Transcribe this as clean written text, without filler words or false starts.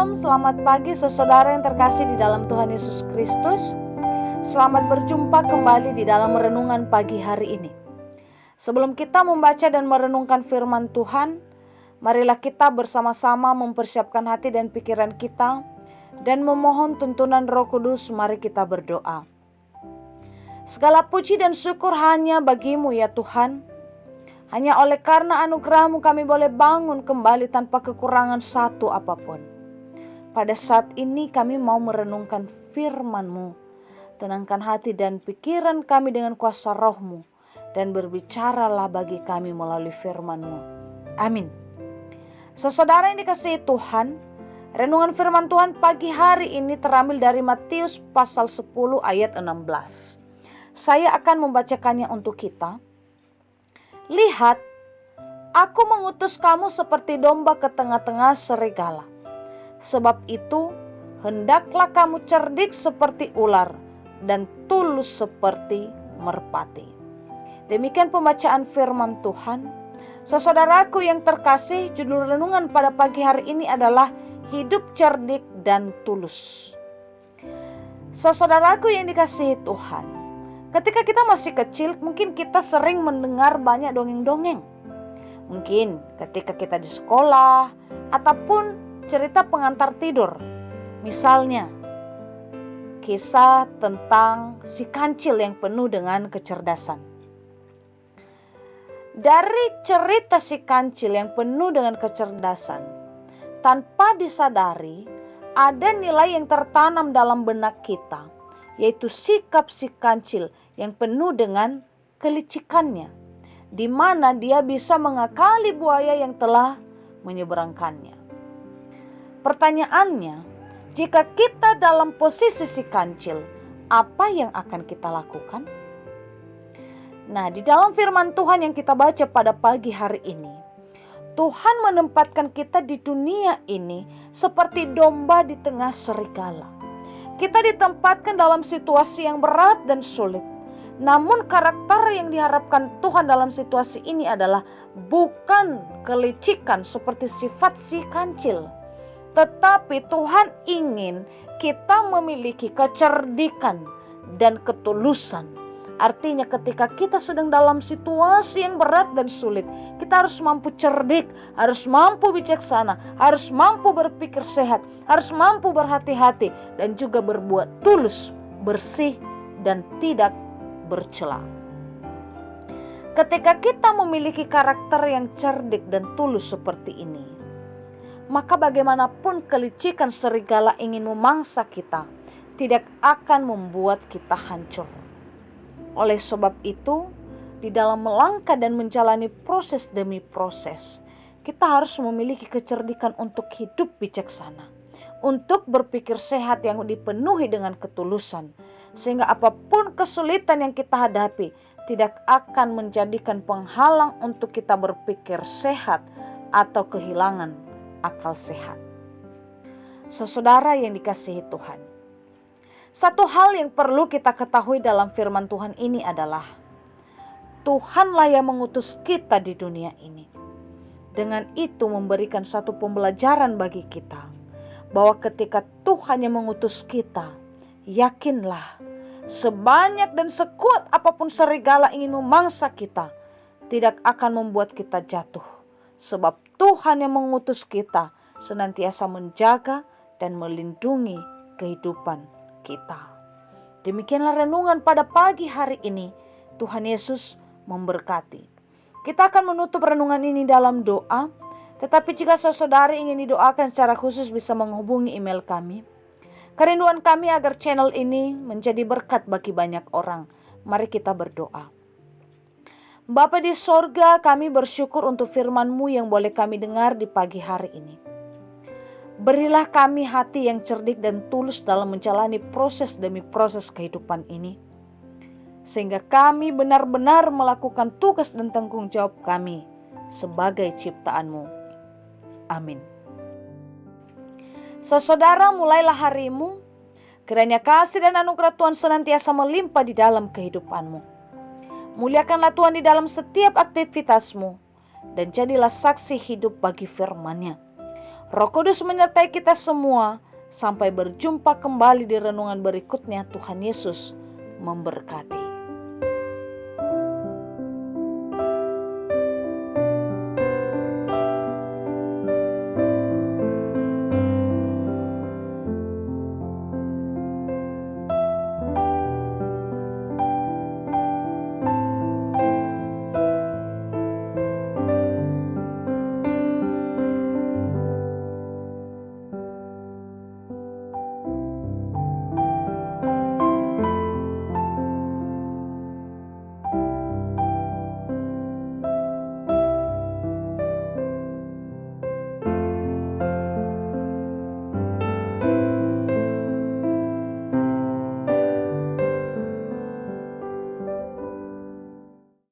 Shalom, selamat pagi saudara yang terkasih di dalam Tuhan Yesus Kristus. Selamat berjumpa kembali di dalam renungan pagi hari ini. Sebelum kita membaca dan merenungkan firman Tuhan, marilah kita bersama-sama mempersiapkan hati dan pikiran kita dan memohon tuntunan Roh Kudus. Mari kita berdoa. Segala puji dan syukur hanya bagimu ya Tuhan. Hanya oleh karena anugerah-Mu kami boleh bangun kembali tanpa kekurangan satu apapun. Pada saat ini kami mau merenungkan firman-Mu. Tenangkan hati dan pikiran kami dengan kuasa Roh-Mu. Dan berbicaralah bagi kami melalui firman-Mu. Amin. Saudara yang dikasihi Tuhan, renungan firman Tuhan pagi hari ini terambil dari Matius pasal 10 ayat 16. Saya akan membacakannya untuk kita. Lihat, aku mengutus kamu seperti domba ke tengah-tengah serigala. Sebab itu, hendaklah kamu cerdik seperti ular dan tulus seperti merpati. Demikian pembacaan firman Tuhan. Saudaraku yang terkasih, judul renungan pada pagi hari ini adalah hidup cerdik dan tulus. Saudaraku yang dikasihi Tuhan, ketika kita masih kecil, mungkin kita sering mendengar banyak dongeng-dongeng. Mungkin ketika kita di sekolah, ataupun cerita pengantar tidur. Misalnya, kisah tentang si kancil yang penuh dengan kecerdasan. Dari cerita si kancil yang penuh dengan kecerdasan, tanpa disadari, ada nilai yang tertanam dalam benak kita, yaitu sikap si kancil yang penuh dengan kelicikannya, di mana dia bisa mengakali buaya yang telah menyeberangkannya. Pertanyaannya, jika kita dalam posisi si kancil, apa yang akan kita lakukan? Nah, di dalam firman Tuhan yang kita baca pada pagi hari ini, Tuhan menempatkan kita di dunia ini seperti domba di tengah serigala. Kita ditempatkan dalam situasi yang berat dan sulit. Namun karakter yang diharapkan Tuhan dalam situasi ini adalah bukan kelicikan seperti sifat si kancil. Tetapi Tuhan ingin kita memiliki kecerdikan dan ketulusan. Artinya ketika kita sedang dalam situasi yang berat dan sulit, kita harus mampu cerdik, harus mampu bijaksana, harus mampu berpikir sehat, harus mampu berhati-hati, dan juga berbuat tulus, bersih, dan tidak bercela. Ketika kita memiliki karakter yang cerdik dan tulus seperti ini, maka bagaimanapun kelicikan serigala ingin memangsa kita, tidak akan membuat kita hancur. Oleh sebab itu, di dalam melangkah dan menjalani proses demi proses, kita harus memiliki kecerdikan untuk hidup bijaksana, untuk berpikir sehat yang dipenuhi dengan ketulusan, sehingga apapun kesulitan yang kita hadapi tidak akan menjadikan penghalang untuk kita berpikir sehat atau kehilangan akal sehat. Saudara yang dikasihi Tuhan, satu hal yang perlu kita ketahui dalam firman Tuhan ini adalah Tuhanlah yang mengutus kita di dunia ini. Dengan itu memberikan satu pembelajaran bagi kita bahwa ketika Tuhan yang mengutus kita, yakinlah sebanyak dan sekuat apapun serigala ingin memangsa kita, tidak akan membuat kita jatuh. Sebab Tuhan yang mengutus kita senantiasa menjaga dan melindungi kehidupan kita. Demikianlah renungan pada pagi hari ini. Tuhan Yesus memberkati. Kita akan menutup renungan ini dalam doa. Tetapi jika saudara ingin didoakan secara khusus, bisa menghubungi email kami. Kerinduan kami agar channel ini menjadi berkat bagi banyak orang. Mari kita berdoa. Bapa di sorga, kami bersyukur untuk firman-Mu yang boleh kami dengar di pagi hari ini. Berilah kami hati yang cerdik dan tulus dalam menjalani proses demi proses kehidupan ini. Sehingga kami benar-benar melakukan tugas dan tanggung jawab kami sebagai ciptaan-Mu. Amin. Saudara, mulailah harimu. Kiranya kasih dan anugerah Tuhan senantiasa melimpah di dalam kehidupan-Mu. Muliakanlah Tuhan di dalam setiap aktivitas-Mu. Dan jadilah saksi hidup bagi firman-Nya. Roh Kudus menyertai kita semua. Sampai berjumpa kembali di renungan berikutnya. Tuhan Yesus memberkati.